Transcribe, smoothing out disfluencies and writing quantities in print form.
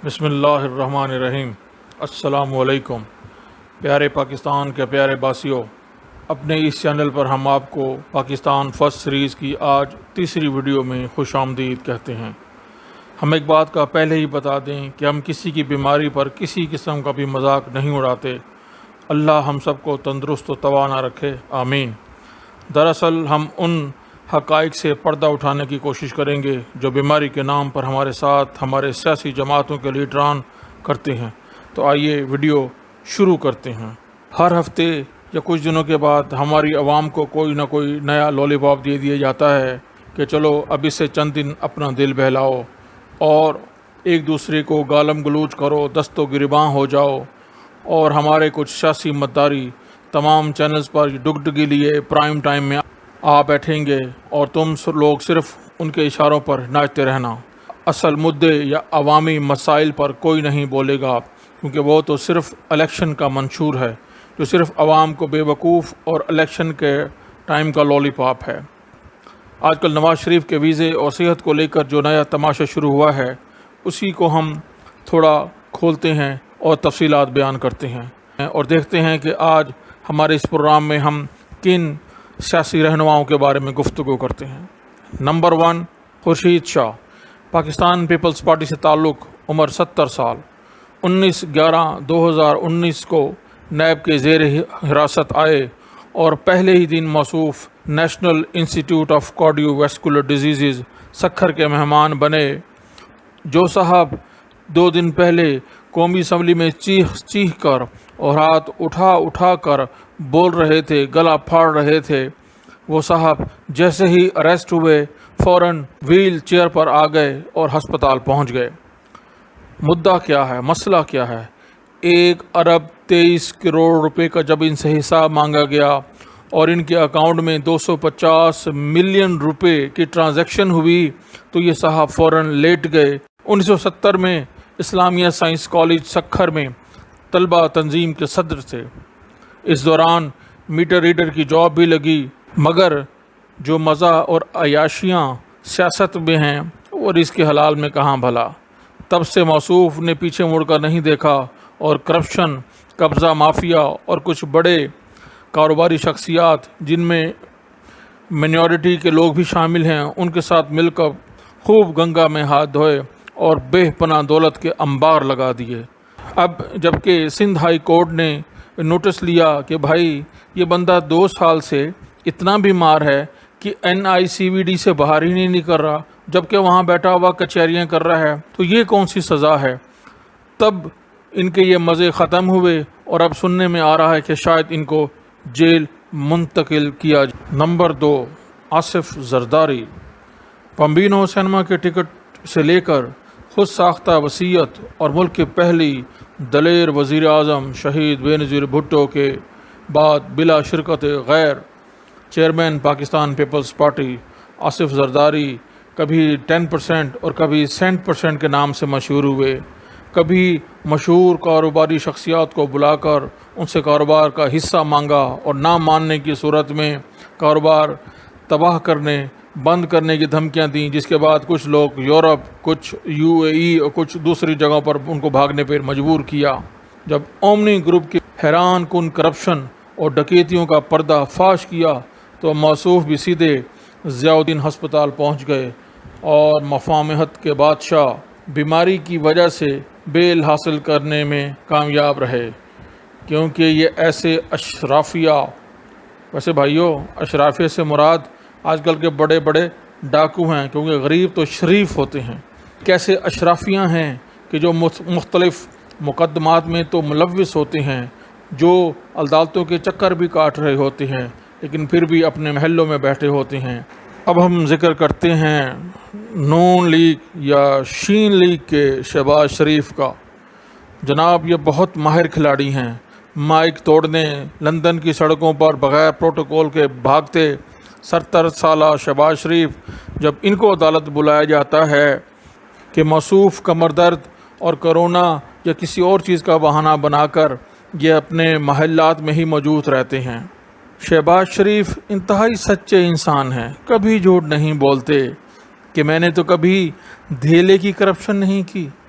بسم اللہ الرحمن الرحیم۔ السلام علیکم پیارے پاکستان کے پیارے باسیوں، اپنے اس چینل پر ہم آپ کو پاکستان فرسٹ سیریز کی آج تیسری ویڈیو میں خوش آمدید کہتے ہیں۔ ہم ایک بات کا پہلے ہی بتا دیں کہ ہم کسی کی بیماری پر کسی قسم کا بھی مذاق نہیں اڑاتے۔ اللہ ہم سب کو تندرست و توانا رکھے، آمین۔ دراصل ہم ان حقائق سے پردہ اٹھانے کی کوشش کریں گے جو بیماری کے نام پر ہمارے ساتھ ہمارے سیاسی جماعتوں کے لیڈران کرتے ہیں۔ تو آئیے ویڈیو شروع کرتے ہیں۔ ہر ہفتے یا کچھ دنوں کے بعد ہماری عوام کو کوئی نہ کوئی نیا لولی پاپ دے دیا جاتا ہے کہ چلو اب اس سے چند دن اپنا دل بہلاؤ اور ایک دوسرے کو گالم گلوچ کرو، دست و گریباں ہو جاؤ، اور ہمارے کچھ سیاسی مداری تمام چینلز پر ڈگڈگی لیے پرائم ٹائم میں آ بیٹھیں گے اور تم لوگ صرف ان کے اشاروں پر ناچتے رہنا۔ اصل مدعے یا عوامی مسائل پر کوئی نہیں بولے گا، کیونکہ وہ تو صرف الیکشن کا منشور ہے جو صرف عوام کو بے وقوف اور الیکشن کے ٹائم کا لولی پاپ ہے۔ آج کل نواز شریف کے ویزے اور صحت کو لے کر جو نیا تماشا شروع ہوا ہے، اسی کو ہم تھوڑا کھولتے ہیں اور تفصیلات بیان کرتے ہیں اور دیکھتے ہیں کہ آج ہمارے اس پروگرام میں ہم کن سیاسی رہنماؤں کے بارے میں گفتگو کرتے ہیں۔ نمبر 1، خورشید شاہ، پاکستان پیپلز پارٹی سے تعلق، عمر 70 سال، 19/11/2019 کو نیب کے زیر حراست آئے اور پہلے ہی دن موصوف national institute of cardio vascular diseases Sukkur کے مہمان بنے۔ جو صاحب 2 دن پہلے قومی اسمبلی میں چیخ کر اور ہاتھ اٹھا کر بول رہے تھے، گلا پھاڑ رہے تھے، وہ صاحب جیسے ہی اریسٹ ہوئے فوراً ویل چیئر پر آ گئے اور ہسپتال پہنچ گئے۔ مدعا کیا ہے، مسئلہ کیا ہے؟ 1 ارب 23 کروڑ روپے کا جب ان سے حساب مانگا گیا اور ان کے اکاؤنٹ میں 250 ملین روپے کی ٹرانزیکشن ہوئی تو یہ صاحب فوراً لیٹ گئے۔ 1970 میں اسلامیہ سائنس کالج سکھر میں طلبہ تنظیم کے صدر تھے۔ اس دوران میٹر ریڈر کی جاب بھی لگی، مگر جو مزہ اور عیاشیاں سیاست میں ہیں وہ رزق حلال میں کہاں بھلا۔ تب سے موصوف نے پیچھے مڑ کر نہیں دیکھا اور کرپشن، قبضہ مافیا اور کچھ بڑے کاروباری شخصیات جن میں مائنورٹی کے لوگ بھی شامل ہیں ان کے ساتھ مل کر خوب گنگا میں ہاتھ دھوئے اور بے پناہ دولت کے انبار لگا دیے۔ اب جبکہ سندھ ہائی کورٹ نے نوٹس لیا کہ بھائی یہ بندہ 2 سال سے اتنا بیمار ہے کہ NICVD سے باہر ہی نہیں نکل رہا، جبکہ وہاں بیٹھا ہوا کچہریاں کر رہا ہے، تو یہ کون سی سزا ہے؟ تب ان کے یہ مزے ختم ہوئے اور اب سننے میں آ رہا ہے کہ شاید ان کو جیل منتقل کیا جائے۔ نمبر 2، آصف زرداری، پمبینو سینما کے ٹکٹ سے لے کر خود ساختہ وصیت اور ملک کی پہلی دلیر وزیر اعظم شہید بے نظیر بھٹو کے بعد بلا شرکت غیر چیئرمین پاکستان پیپلز پارٹی آصف زرداری کبھی 10% اور کبھی سینٹ% کے نام سے مشہور ہوئے۔ کبھی مشہور کاروباری شخصیات کو بلا کر ان سے کاروبار کا حصہ مانگا اور نہ ماننے کی صورت میں کاروبار تباہ کرنے، بند کرنے کی دھمکیاں دیں، جس کے بعد کچھ لوگ یورپ، کچھ UAE اور کچھ دوسری جگہوں پر ان کو بھاگنے پر مجبور کیا۔ جب اومنی گروپ کی حیران کن کرپشن اور ڈکیتیوں کا پردہ فاش کیا تو موصوف بھی سیدھے ضیاء الدین ہسپتال پہنچ گئے اور مفاہمت کے بادشاہ بیماری کی وجہ سے بیل حاصل کرنے میں کامیاب رہے، کیونکہ یہ ایسے اشرافیہ، ویسے بھائیوں اشرافیہ سے مراد آج کل کے بڑے بڑے ڈاکو ہیں، کیونکہ غریب تو شریف ہوتے ہیں۔ کیسے اشرافیہ ہیں کہ جو مختلف مقدمات میں تو ملوث ہوتے ہیں، جو عدالتوں کے چکر بھی کاٹ رہے ہوتے ہیں، لیکن پھر بھی اپنے محلوں میں بیٹھے ہوتے ہیں۔ اب ہم ذکر کرتے ہیں نون لیگ یا شین لیگ کے شہباز شریف کا۔ جناب یہ بہت ماہر کھلاڑی ہیں، مائک توڑنے، لندن کی سڑکوں پر بغیر پروٹوکول کے بھاگتے 70 سالہ شہباز شریف، جب ان کو عدالت بلایا جاتا ہے کہ موصوف کمر درد اور کرونا یا کسی اور چیز کا بہانہ بنا کر یہ اپنے محلات میں ہی موجود رہتے ہیں۔ شہباز شریف انتہائی سچے انسان ہیں، کبھی جھوٹ نہیں بولتے کہ میں نے تو کبھی دھیلے کی کرپشن نہیں کی،